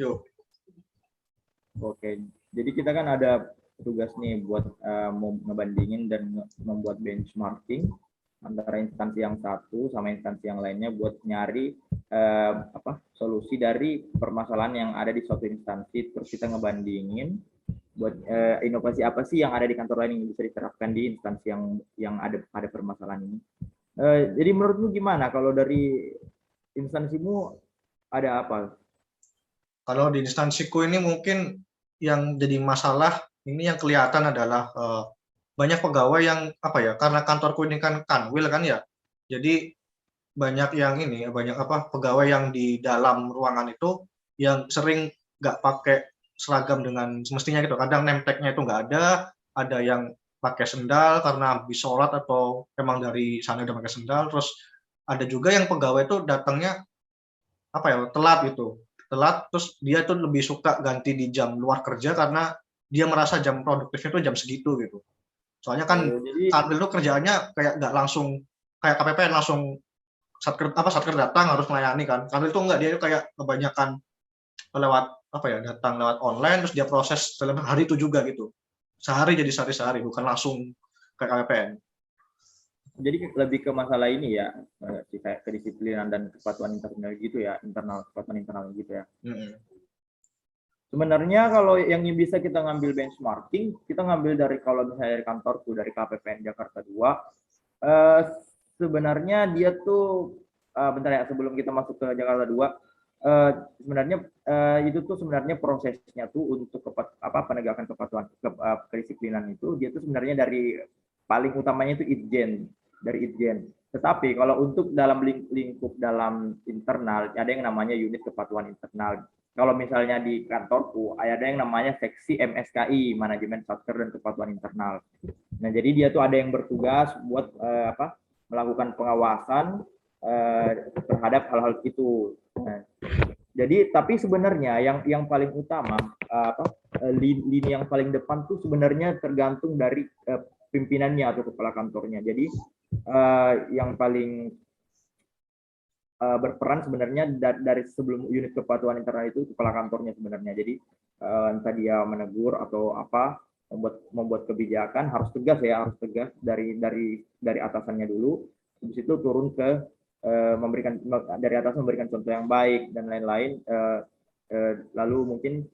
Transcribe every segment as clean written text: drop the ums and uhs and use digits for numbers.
Yuk. Oke, jadi kita kan ada tugas nih buat ngebandingin dan membuat benchmarking antara instansi yang satu sama instansi yang lainnya buat nyari solusi dari permasalahan yang ada di suatu instansi. Terus kita ngebandingin buat inovasi apa sih yang ada di kantor lain yang bisa diterapkan di instansi yang ada permasalahan ini. Jadi menurutmu gimana kalau dari instansimu ada apa? Kalau di instansiku ini mungkin yang jadi masalah ini yang kelihatan adalah banyak pegawai yang karena kantorku ini kan kanwil kan ya, jadi banyak pegawai yang di dalam ruangan itu yang sering nggak pakai seragam dengan semestinya gitu. Kadang name tag-nya itu nggak ada yang pakai sendal karena habis sholat atau emang dari sana udah pakai sendal. Terus ada juga yang pegawai itu datangnya telat, terus dia tuh lebih suka ganti di jam luar kerja karena dia merasa jam produktifnya tuh jam segitu gitu. Soalnya kan kanwil itu kerjaannya kayak nggak langsung kayak KPPN langsung satker datang harus melayani kan. Kanwil itu enggak, dia itu kayak kebanyakan lewat datang lewat online terus dia proses dalam hari itu juga gitu. Sehari jadi sehari bukan langsung kayak KPPN. Jadi lebih ke masalah ini ya, kayak kedisiplinan dan kepatuhan internal gitu ya, kepatuhan internal gitu ya. Sebenarnya kalau yang bisa kita ngambil benchmarking, kita ngambil dari kalau misalnya dari kantorku, dari KPPN Jakarta 2, sebenarnya dia tuh, bentar ya, sebelum kita masuk ke Jakarta 2, sebenarnya itu tuh sebenarnya prosesnya tuh untuk penegakan kepatuhan, kedisiplinan itu, dia tuh sebenarnya dari paling utamanya itu dari Itjen. Tetapi kalau untuk dalam lingkup dalam internal, ada yang namanya unit kepatuhan internal. Kalau misalnya di kantorku, ada yang namanya seksi MSKI, manajemen satker dan kepatuhan internal. Nah, jadi dia tuh ada yang bertugas buat melakukan pengawasan terhadap hal-hal itu. Nah, jadi tapi sebenarnya yang paling utama lini yang paling depan tuh sebenarnya tergantung dari pimpinannya atau kepala kantornya. Jadi yang paling berperan sebenarnya dari sebelum unit kepatuhan internal itu kepala kantornya sebenarnya. Jadi entah dia menegur atau membuat kebijakan harus tegas dari atasannya dulu. Habis itu turun ke dari atas memberikan contoh yang baik dan lain-lain, lalu mungkin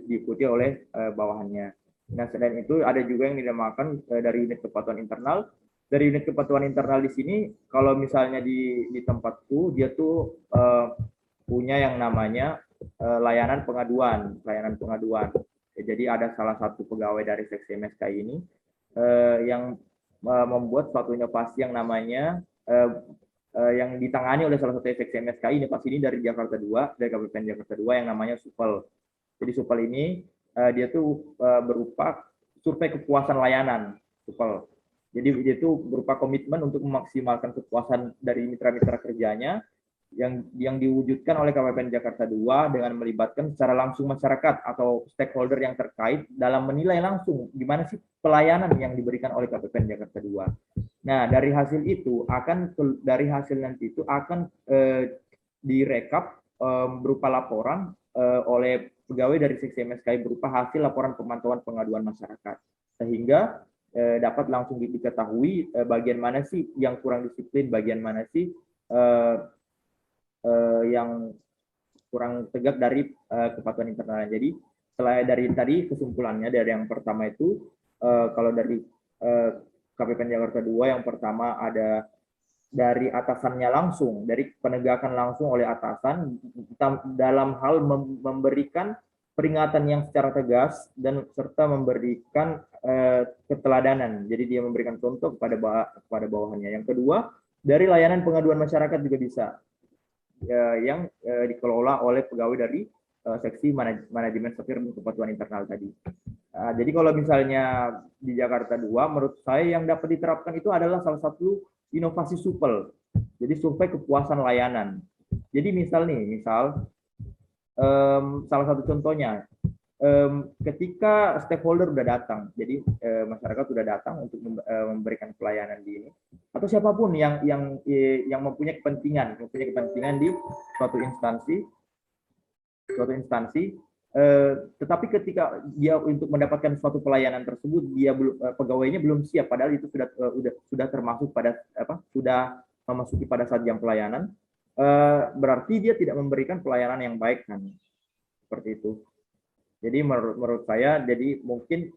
diikuti oleh bawahannya. Nah, selain itu ada juga yang dinamakan dari unit kepatuhan internal. Dari unit kepatuhan internal di sini, kalau misalnya di tempatku, dia tuh punya yang namanya layanan pengaduan. Jadi ada salah satu pegawai dari seksi MSKI ini yang membuat suatu inovasi yang namanya yang ditangani oleh salah satu seksi MSKI. Inovasi ini dari Jakarta 2, dari KPPN Jakarta 2 yang namanya SUPEL. Jadi SUPEL ini dia tuh berupa survei kepuasan layanan SUPEL. Jadi dia itu berupa komitmen untuk memaksimalkan kepuasan dari mitra-mitra kerjanya yang diwujudkan oleh KPPN Jakarta 2 dengan melibatkan secara langsung masyarakat atau stakeholder yang terkait dalam menilai langsung gimana sih pelayanan yang diberikan oleh KPPN Jakarta 2. Nah, dari hasil nanti itu akan direkap berupa laporan oleh pegawai dari seksi MSKI berupa hasil laporan pemantauan pengaduan masyarakat, sehingga dapat langsung diketahui bagian mana sih yang kurang disiplin, bagian mana sih yang kurang tegak dari kepatuhan internalnya. Jadi selain dari tadi kesimpulannya dari yang pertama itu kalau dari KPPN Jakarta 2 yang pertama ada dari atasannya langsung, dari penegakan langsung oleh atasan dalam hal memberikan peringatan yang secara tegas dan serta memberikan keteladanan. Jadi dia memberikan contoh kepada bawahannya. Yang kedua, dari layanan pengaduan masyarakat juga bisa yang dikelola oleh pegawai dari seksi manajemen satker dan kepatuhan internal tadi. Jadi kalau misalnya di Jakarta 2, menurut saya yang dapat diterapkan itu adalah salah satu inovasi SUPEL. Jadi survei kepuasan layanan. Jadi misal salah satu contohnya, ketika stakeholder udah datang, jadi masyarakat sudah datang untuk memberikan pelayanan di ini, atau siapapun yang mempunyai kepentingan di suatu instansi, suatu instansi, tetapi ketika dia untuk mendapatkan suatu pelayanan tersebut dia belum, pegawainya belum siap, padahal itu sudah termasuk pada sudah memasuki pada saat jam pelayanan, berarti dia tidak memberikan pelayanan yang baik kan, seperti itu. Jadi menurut saya, jadi mungkin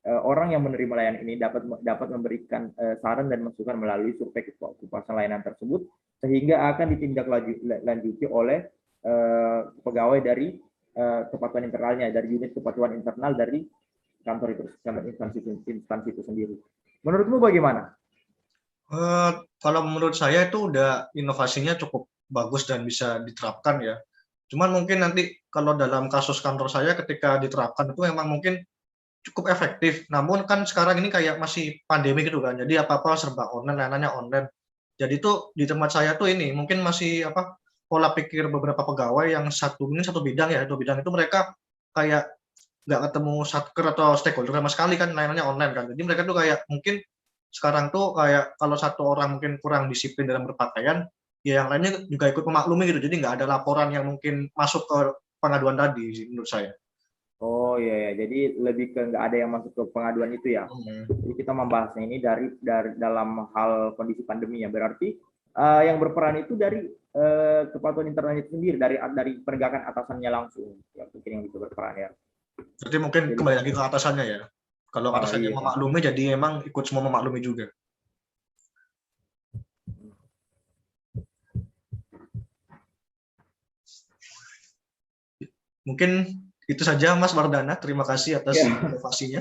orang yang menerima layanan ini dapat memberikan saran dan masukan melalui survei kepuasan layanan tersebut, sehingga akan ditindaklanjuti oleh pegawai dari kepatuhan internalnya, dari unit kepatuhan internal dari kantor instansi itu sendiri. Menurutmu bagaimana? Kalau menurut saya itu udah inovasinya cukup bagus dan bisa diterapkan ya. Cuman mungkin nanti kalau dalam kasus kantor saya ketika diterapkan itu memang mungkin cukup efektif. Namun kan sekarang ini kayak masih pandemi gitu kan. Jadi apa-apa serba online, layanannya online. Jadi tuh di tempat saya tuh ini mungkin masih pola pikir beberapa pegawai yang satu bidang ya, itu bidang itu mereka kayak nggak ketemu satker atau stakeholder sama sekali kan, layanannya online kan. Jadi mereka tuh kayak mungkin sekarang tuh kayak kalau satu orang mungkin kurang disiplin dalam berpakaian, ya yang lainnya juga ikut memaklumi gitu. Jadi nggak ada laporan yang mungkin masuk ke pengaduan tadi sih menurut saya. Oh iya ya, jadi lebih ke nggak ada yang masuk ke pengaduan itu ya. Jadi kita membahasnya ini dari dalam hal kondisi pandemi ya. Berarti yang berperan itu dari kepatuhan internal itu sendiri, dari penegakan atasannya langsung. Ya, mungkin yang bisa berperan ya. Jadi mungkin kembali lagi ke atasannya ya. Kalau atasannya iya. memaklumi, jadi emang ikut semua memaklumi juga. Mungkin itu saja Mas Wardana. Terima kasih atas inovasinya.